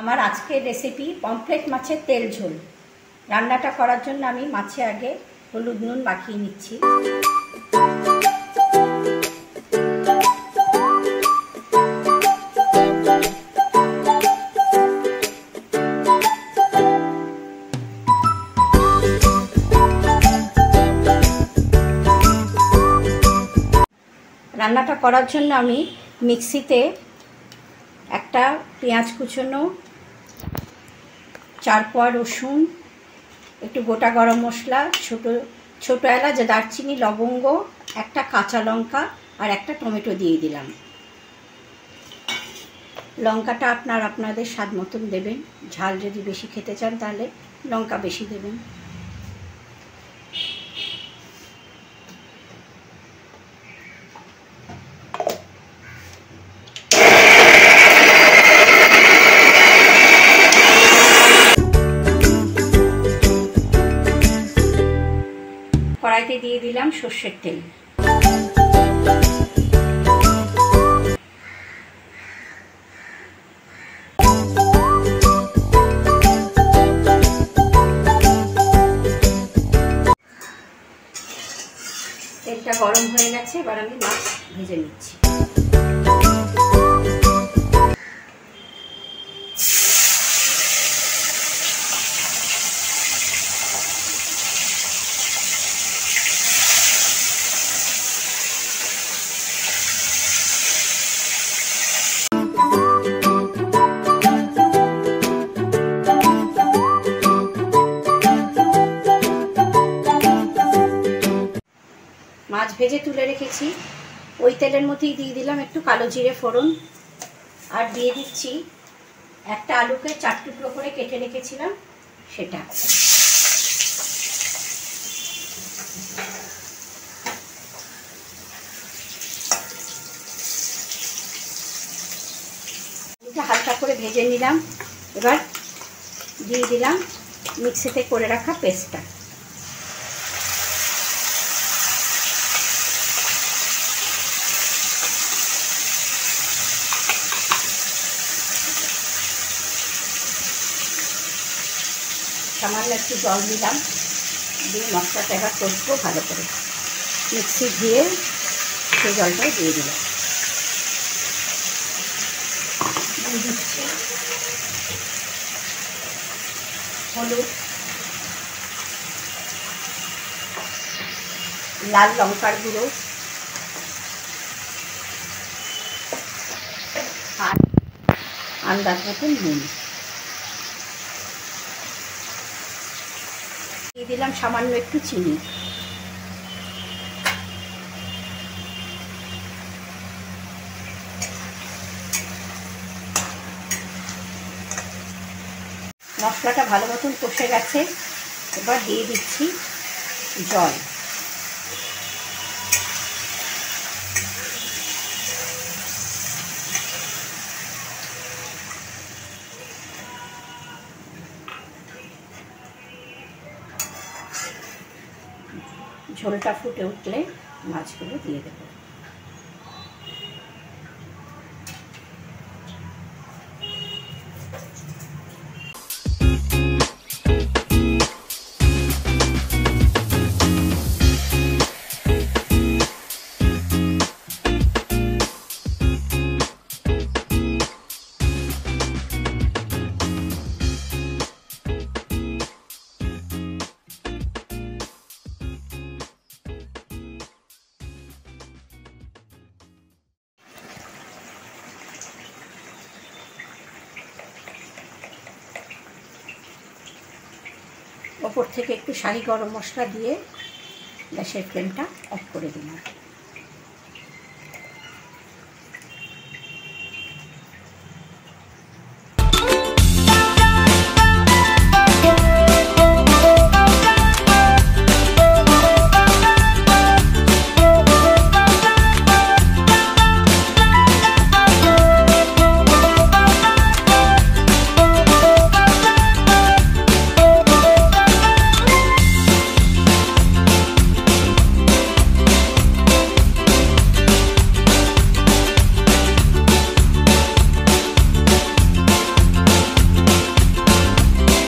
আমার আজকের recipe pomfret মাছের তেল ঝোল। রান্নাটা করার জন্য আমি মাছে আগে হলুদ নুন মাখিয়ে নিচ্ছি। রান্নাটা করার জন্য আমি মিক্সিতে একটা পেঁয়াজ কুচোনো, 4 কোয়া রসুন, একটু গোটা গরম মশলা, ছোটো এলাচ, দারচিনি, লবঙ্গ, একটা কাঁচা লঙ্কা আর একটা টমেটো দিয়ে দিলাম। লঙ্কাটা আপনাদের স্বাদ মতন দেবেন। ঝাল যদি বেশি খেতে চান তাহলে লঙ্কা বেশি দেবেন। কড়াইতে দিয়ে দিলাম সর্ষের তেল। তেলটা গরম হয়ে গেছে, এবার আমি মাছ ভেজে নিচ্ছি। মাছ ভেজে তুলে রেখেছি, ওই তেলের মধ্যেই দিয়ে দিলাম একটু কালো জিরে ফোড়ন, আর দিয়ে দিচ্ছি একটা আলুকে 4 টুকরো করে কেটে রেখেছিলাম সেটা। এটা হালকা করে ভেজে নিলাম। এবার দিয়ে দিলাম মিক্সিতে করে রাখা পেস্টটা। সামান্য একটু জল দিলাম, দিয়ে মশলাটা এবার কষবো ভালো করে। মিক্সি দিয়ে সেই জলটাই দিয়ে দিলাম। দিয়ে দিচ্ছি হলুদ, লাল লঙ্কার গুঁড়ো আর আন্দাজ মতন নুন। দিয়ে দিলাম সামান্য একটু চিনি। মশলাটা ভালো মতন কষে গেছে, এবার দিয়ে দিচ্ছি জল। ঝোলটা ফুটে উঠলে মাছগুলো দিয়ে দেবো। ওপর থেকে একটু শাহি গরম মশলা দিয়ে গ্যাসের ফ্লেমটা অফ করে দিলাম।